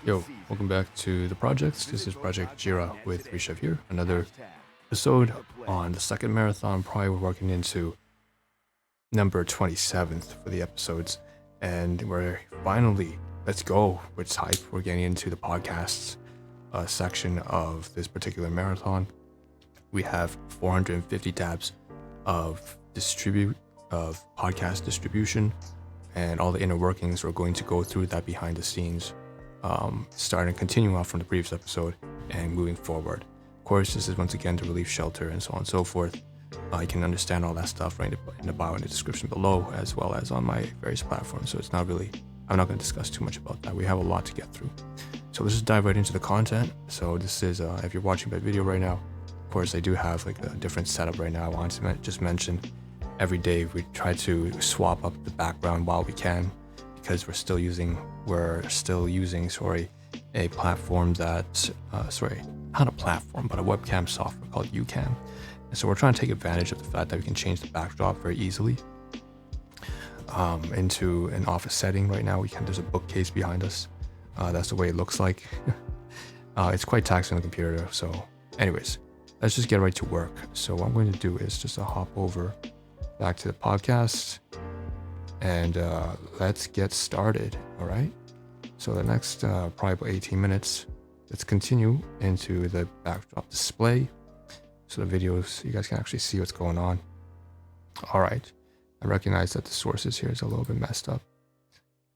Yo, welcome back to the projects. This is Project Jira with Rishav here. Another episode on the second marathon. Probably we're working into number 27th for the episodes. And we're finally, let's go. We're hype. We're getting into the podcasts section of this particular marathon. We have 450 tabs of podcast distribution and all the inner workings. We're going to go through that behind the scenes, starting continuing off from the previous episode and moving forward. Of course, this is once again the relief shelter and so on and so forth. You can understand all that stuff right in the bio and the description below, as well as on my various platforms. So it's not really, I'm not going to discuss too much about that. We have a lot to get through. So let's just dive right into the content. So this is, if you're watching my video right now, of course I do have like a different setup right now. I want to just mention every day we try to swap up the background while we can, because we're still using a platform that not a platform but a webcam software called UCam. And so we're trying to take advantage of the fact that we can change the backdrop very easily into an office setting. Right now there's a bookcase behind us. That's the way it looks like. It's quite taxing on the computer. So anyways, let's just get right to work. So what I'm going to do is just hop over back to the podcast and let's get started. All right, so the next probably about 18 minutes, let's continue into the backdrop display so the videos, you guys can actually see what's going on. All right, I recognize that the sources here is a little bit messed up.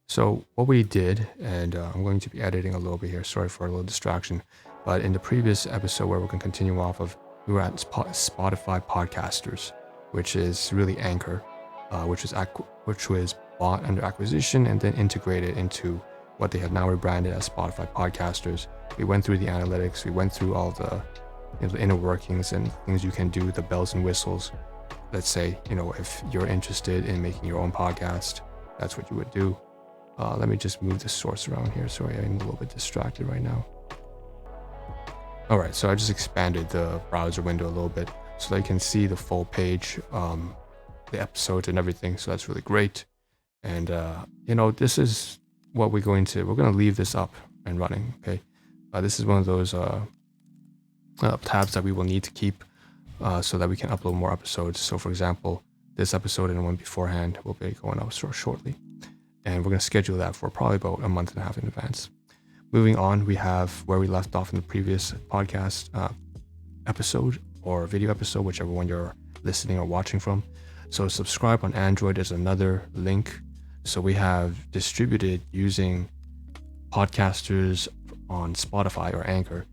So what we did, and I'm going to be editing a little bit here, sorry for a little distraction, but in the previous episode where we're going to continue off of, we were at Spotify Podcasters, which is really Anchor, which was bought under acquisition and then integrated into what they have now rebranded as Spotify Podcasters. We went through the analytics, we went through all the inner workings and things you can do, the bells and whistles. Let's say, if you're interested in making your own podcast, that's what you would do. Let me just move the source around here. Sorry, I'm a little bit distracted right now. All right, so I just expanded the browser window a little bit so that you can see the full page, the episodes and everything. So that's really great. And, this is what we're going to leave this up and running. Okay. This is one of those tabs that we will need to keep so that we can upload more episodes. So for example, this episode and one beforehand will be going up shortly. And we're going to schedule that for probably about a month and a half in advance. Moving on, we have where we left off in the previous podcast episode or video episode, whichever one you're listening or watching from. So subscribe on Android is another link. So we have distributed using podcasters on Spotify or Anchor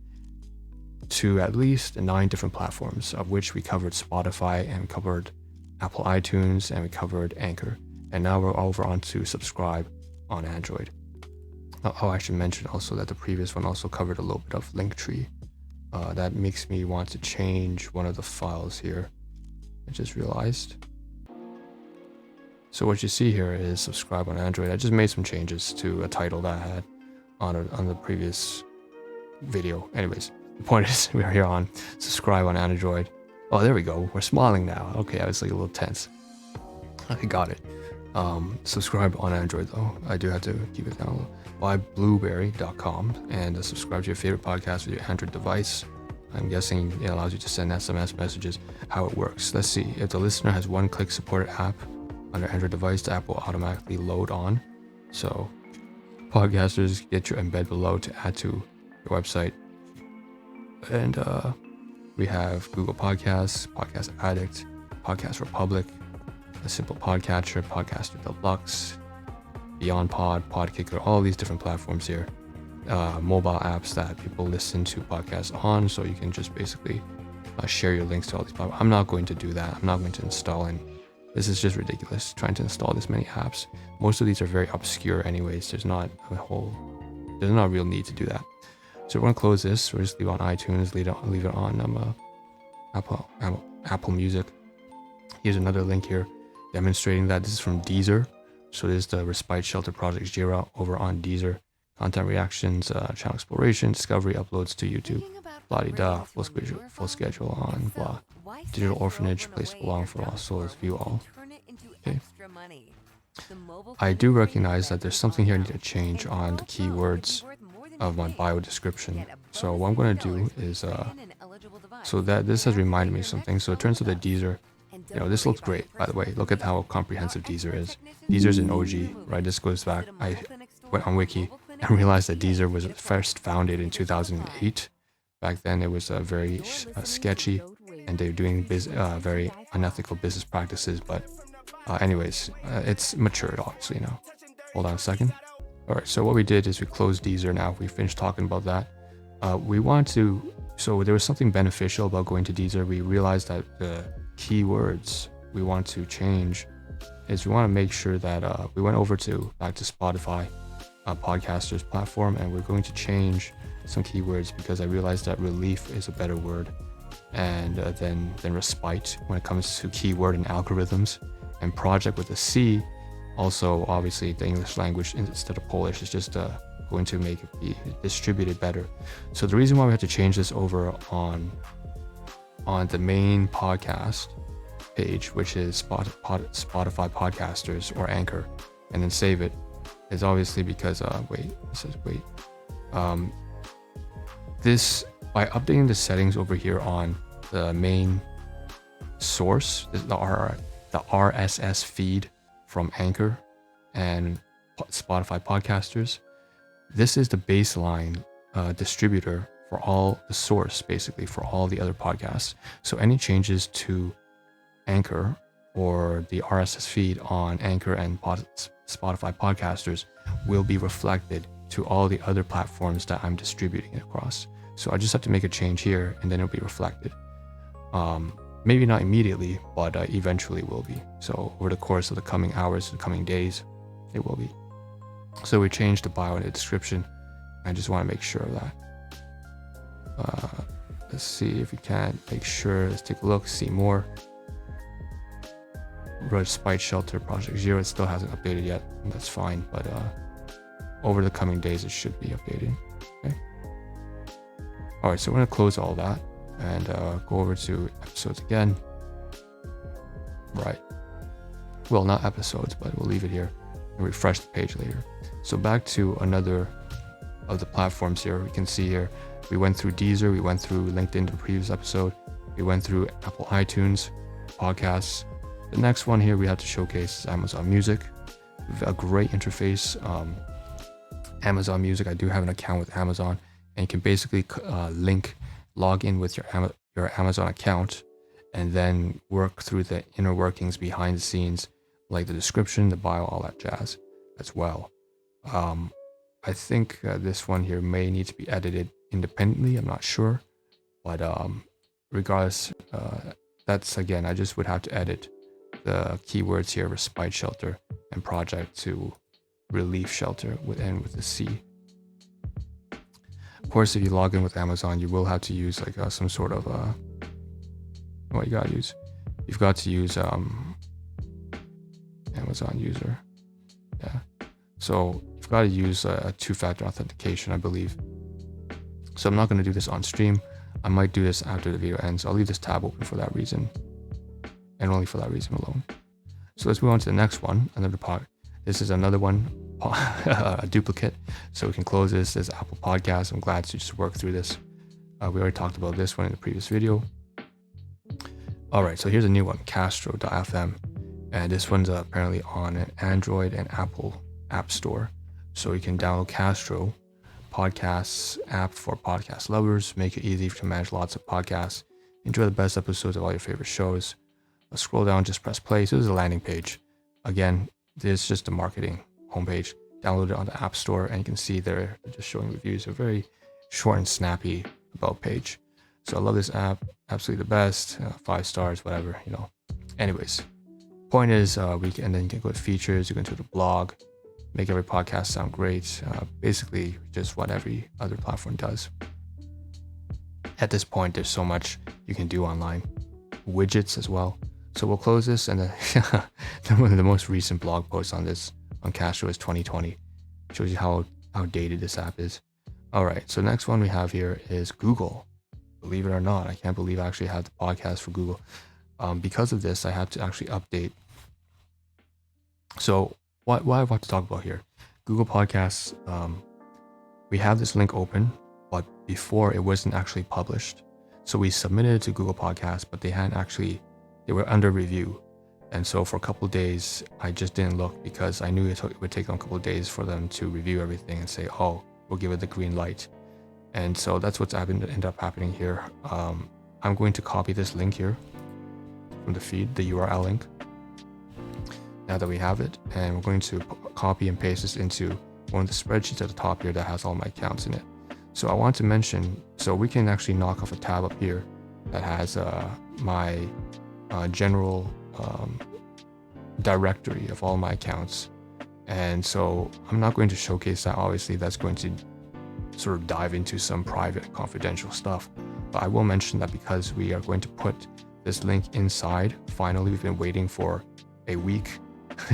to at least 9 different platforms, of which we covered Spotify and we covered Apple iTunes and we covered Anchor. And now we're over on to subscribe on Android. I should mention also that the previous one also covered a little bit of Linktree. That makes me want to change one of the files here. I just realized. So what you see here is subscribe on Android. I just made some changes to a title that I had on the previous video. Anyways, the point is we're here on subscribe on Android. Oh, there we go. We're smiling now. Okay, I was like a little tense. I got it. Subscribe on Android though. I do have to keep it down a little. Buy blueberry.com and subscribe to your favorite podcast with your Android device. I'm guessing it allows you to send SMS messages. How it works. Let's see. If the listener has one-click supported app on their Android device, the app will automatically load on. So podcasters, get your embed below to add to your website. And we have Google Podcasts, Podcast Addict, Podcast Republic, a simple podcatcher, Podcaster Deluxe, Beyond Pod, Podkicker, all these different platforms here. Mobile apps that people listen to podcasts on, so you can just basically share your links to all these platforms. I'm not going to do that. I'm not going to install and this is just ridiculous, trying to install this many apps. Most of these are very obscure anyways. There's not a real need to do that. So we're gonna close this. We'll just leave it on iTunes, leave it on Apple Music. Here's another link here demonstrating that this is from Deezer. So this is the Respite Shelter Project Jira over on Deezer. Content reactions, channel exploration, discovery, uploads to YouTube, blah-de-da, full schedule on blah. Digital orphanage, place to belong for all souls, view all. Okay. I do recognize that there's something here I need to change on the keywords of my bio description. So what I'm going to do is, so that this has reminded me of something. So it turns out that Deezer, this looks great, by the way. Look at how comprehensive Deezer is. Deezer's an OG, right? This goes back, I went on Wiki and realized that Deezer was first founded in 2008. Back then it was very sketchy, and they were doing very unethical business practices, but anyways, it's matured obviously now. Hold on a second. All right, so what we did is we closed Deezer. Now we finished talking about that. We want to, so there was something beneficial about going to Deezer. We realized that the keywords we want to change is we want to make sure that we went over back to Spotify podcasters platform, and we're going to change some keywords because I realized that relief is a better word and than respite when it comes to keyword and algorithms. And project with a C, also obviously the English language instead of Polish is just going to make it be distributed better. So the reason why we have to change this over on the main podcast page, which is Spotify podcasters or Anchor, and then save it, is obviously because this, by updating the settings over here on the main source, the RSS feed from Anchor and Spotify podcasters, this is the baseline distributor for all the source, basically for all the other podcasts. So any changes to Anchor or the RSS feed on Anchor and Spotify podcasters will be reflected to all the other platforms that I'm distributing it across. So I just have to make a change here and then it'll be reflected. Maybe not immediately, but eventually will be. So over the course of the coming hours, the coming days, it will be. So we changed the bio and the description. I just want to make sure of that. Let's see if we can make sure. Let's take a look, see more. Respite Shelter Project Zero, it still hasn't updated yet, and that's fine, but over the coming days it should be updated. Okay. All right, so we're gonna close all that and go over to episodes again. Right. Well, not episodes, but we'll leave it here and refresh the page later. So back to another of the platforms here. We can see here, we went through Deezer, we went through LinkedIn, the previous episode. We went through Apple iTunes, podcasts. The next one here we have to showcase is Amazon Music. A great interface. Amazon Music, I do have an account with Amazon, and you can basically log in with your Amazon account and then work through the inner workings behind the scenes, like the description, the bio, all that jazz as well. I think this one here may need to be edited independently, I'm not sure, but regardless, that's, again, I just would have to edit the keywords here, respite shelter and project, to relief shelter with the C. Of course, if you log in with Amazon, you will have to use like some sort of what you've got to use Amazon user. Yeah. So you've got to use a two-factor authentication, I believe. So I'm not going to do this on stream. I might do this after the video ends. I'll leave this tab open for that reason, and only for that reason alone. So let's move on to the next one. Another pod. This is another one, a duplicate. So we can close this. There's Apple Podcasts. I'm glad to just work through this. We already talked about this one in the previous video. All right, so here's a new one, Castro.fm. And this one's apparently on an Android and Apple App Store. So you can download Castro podcasts app for podcast lovers. Make it easy to manage lots of podcasts. Enjoy the best episodes of all your favorite shows. Scroll down, just press play. So this is a landing page. Again, this is just a marketing homepage. Download it on the App Store, and you can see they're just showing reviews. A very short and snappy about page. So I love this app. Absolutely the best. 5 stars, whatever, Anyways, point is, and then you can go to features. You can go to the blog, make every podcast sound great. Basically, just what every other platform does. At this point, there's so much you can do online. Widgets as well. So we'll close this, and then one of the most recent blog posts on Castro is 2020. Shows you how outdated this app is. All right, so next one we have here is Google. Believe it or not, I can't believe I actually have the podcast for Google. Because of this, I have to actually update. So what I want to talk about here. Google Podcasts, we have this link open, but before it wasn't actually published. So we submitted it to Google Podcasts, but they were under review. And so for a couple of days, I just didn't look because I knew it would take them a couple of days for them to review everything and say, oh, we'll give it the green light. And so that's what's ended up happening here. I'm going to copy this link here from the feed, the URL link, now that we have it. And we're going to copy and paste this into one of the spreadsheets at the top here that has all my accounts in it. So I want to mention, so we can actually knock off a tab up here that has my general directory of all my accounts. And so I'm not going to showcase that. Obviously, that's going to sort of dive into some private confidential stuff. But I will mention that because we are going to put this link inside, finally, we've been waiting for a week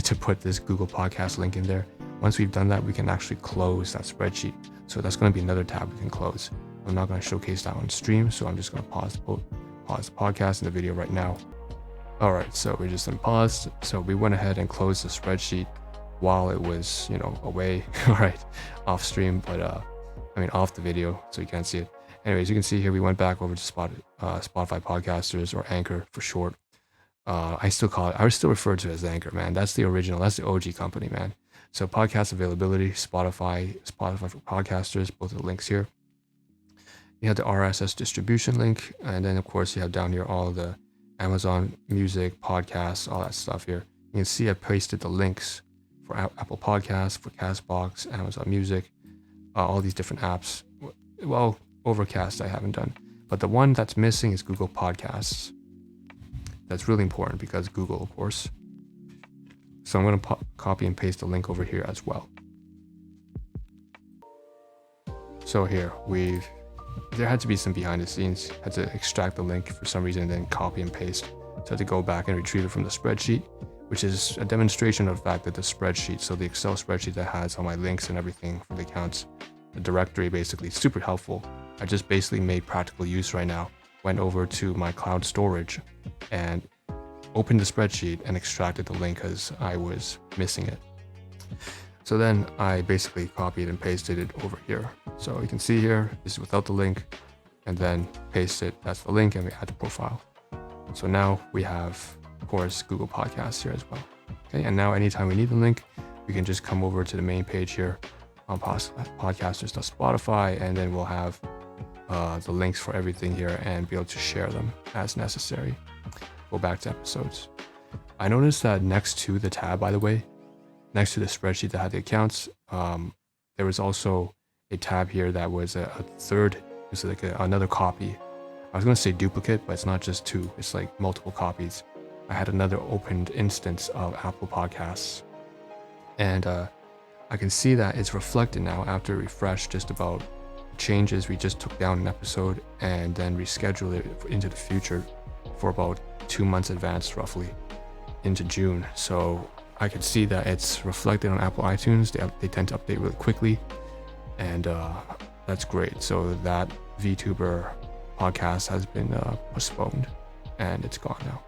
to put this Google Podcast link in there. Once we've done that, we can actually close that spreadsheet. So that's going to be another tab we can close. I'm not going to showcase that on stream, so I'm just going to pause the podcast and the video right now. All right, so we just unpaused. So we went ahead and closed the spreadsheet while it was, away, right, off stream, but off the video, so you can't see it. Anyways, you can see here we went back over to Spotify Podcasters, or Anchor for short. I still refer to it as Anchor, man. That's the original. That's the OG company, man. So podcast availability, Spotify for podcasters, both of the links here. You have the RSS distribution link, and then of course you have down here all the Amazon Music, podcasts, all that stuff here. You can see I pasted the links for Apple Podcasts, for Castbox, Amazon Music, all these different apps. Well, Overcast I haven't done, but the one that's missing is Google Podcasts. That's really important because Google, of course. So I'm going to copy and paste the link over here as well. So here there had to be some behind the scenes. Had to extract the link for some reason and then copy and paste. So I had to go back and retrieve it from the spreadsheet, which is a demonstration of the fact that the spreadsheet, so the Excel spreadsheet that has all my links and everything for the accounts, the directory basically, super helpful. I just basically made practical use right now. Went over to my cloud storage and opened the spreadsheet and extracted the link because I was missing it. So then I basically copied and pasted it over here. So you can see here, this is without the link, and then paste it, that's the link, and we add the profile. So now we have, of course, Google Podcasts here as well. Okay, and now anytime we need the link, we can just come over to the main page here on podcasters.spotify, and then we'll have the links for everything here and be able to share them as necessary. Go back to episodes. I noticed that next to the tab, by the way, next to the spreadsheet that had the accounts, there was also a tab here that was a third, it's like another copy. I was going to say duplicate, but it's not just two, it's like multiple copies. I had another opened instance of Apple Podcasts, and I can see that it's reflected now after refresh just about changes. We just took down an episode and then rescheduled it into the future for about 2 months advanced, roughly into June. So I could see that it's reflected on Apple iTunes. They tend to update really quickly, and that's great. So that VTuber podcast has been postponed and it's gone now.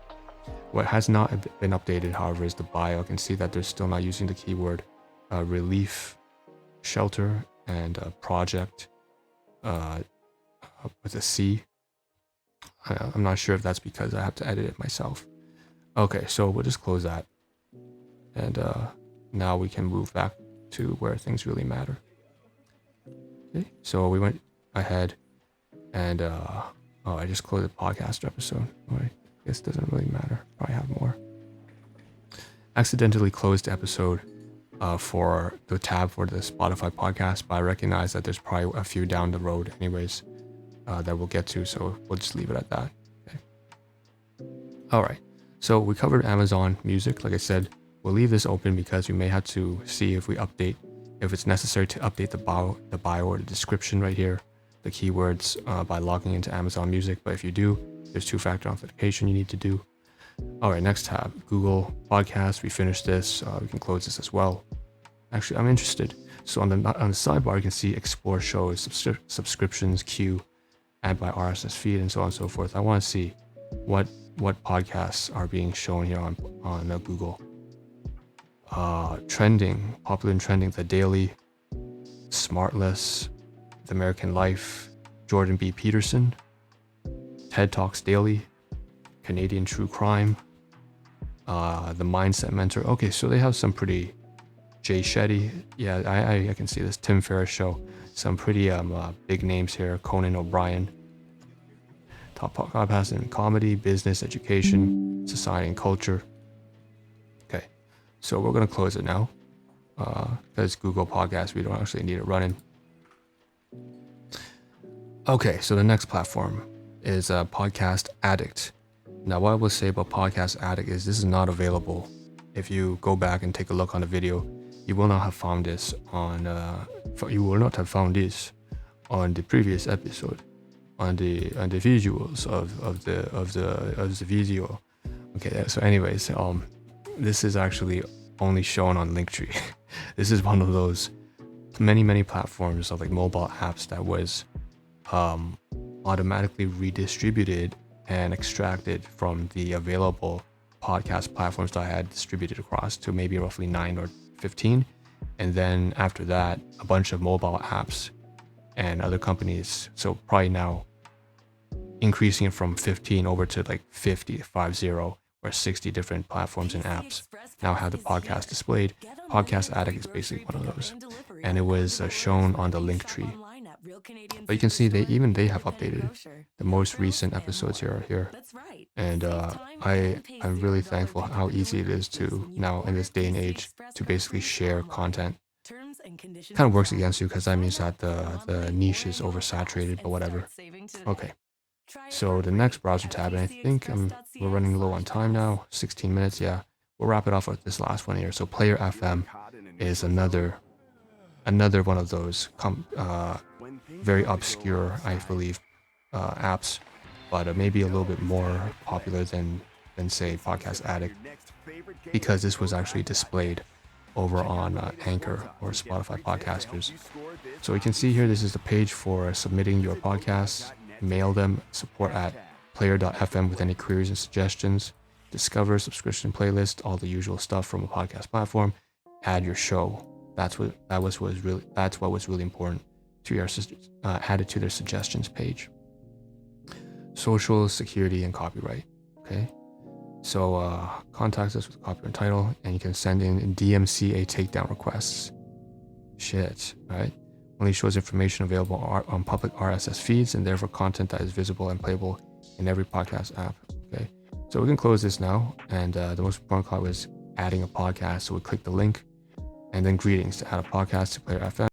What has not been updated, however, is the bio. I can see that they're still not using the keyword relief shelter and project with a C. I'm not sure if that's because I have to edit it myself. Okay, so we'll just close that. And now we can move back to where things really matter. Okay, so we went ahead and I just closed the podcast episode. All right, guess it doesn't really matter. Probably have more. Accidentally closed the episode for the tab for the Spotify podcast, but I recognize that there's probably a few down the road anyways that we'll get to, so we'll just leave it at that. Okay. All right, so we covered Amazon Music. Like I said, we'll leave this open because we may have to see if it's necessary to update the bio or the description right here, the keywords by logging into Amazon Music. But if you do, there's 2-factor authentication you need to do. All right, next tab, Google Podcasts. We finished this. We can close this as well. Actually, I'm interested. So on the sidebar, you can see Explore Shows, subscriptions, queue, add by RSS feed, and so on and so forth. I want to see what podcasts are being shown here on Google. trending, popular and trending, The Daily, Smartless, The American Life, Jordan B. Peterson, TED Talks Daily, Canadian True Crime, The Mindset Mentor. Okay, so they have some pretty, Jay Shetty, yeah, I can see this, Tim Ferriss Show, some pretty big names here, Conan O'Brien. Top podcasts in comedy, business, education, society and culture. Okay, so we're gonna close it now because Google Podcasts, we don't actually need it running. Okay, so the next platform is Podcast Addict. Now, what I will say about Podcast Addict is this is not available. If you go back and take a look on the video, you will not have found this on. You will not have found this on the previous episode, on the visuals of the video. Okay, so anyways, this is actually only shown on Linktree. This is one of those many platforms of like mobile apps that was automatically redistributed and extracted from the available podcast platforms that I had distributed across to maybe roughly 9 or 15. And then after that, a bunch of mobile apps and other companies. So probably now increasing it from 15 over to like 50 or 60 different platforms and apps now have the podcast displayed. Podcast Addict is basically one of those. And it was shown on the Linktree. But you can see they have updated the most recent episodes here. And I'm really thankful how easy it is to now in this day and age to basically share content. Kind of works against you because that means that the niche is oversaturated, but whatever. Okay. So the next browser tab, and I think we're running low on time now, 16 minutes. Yeah, we'll wrap it off with this last one here. So Player FM is another one of those very obscure, I believe, apps, but maybe a little bit more popular than say Podcast Addict, because this was actually displayed over on Anchor or Spotify podcasters. So you can see here, this is the page for submitting your podcasts. Mail them, support@player.fm with any queries and suggestions. Discover subscription playlist, all the usual stuff from a podcast platform. Add your show. That's what was really important to your added to their suggestions page. Social security and copyright. Okay, so contact us with copyright title, and you can send in DMCA takedown requests. Shit, right? Only shows information available on public RSS feeds, and therefore content that is visible and playable in every podcast app. Okay, so we can close this now, and the most important part was adding a podcast. So we click the link, and then greetings to add a podcast to Player FM.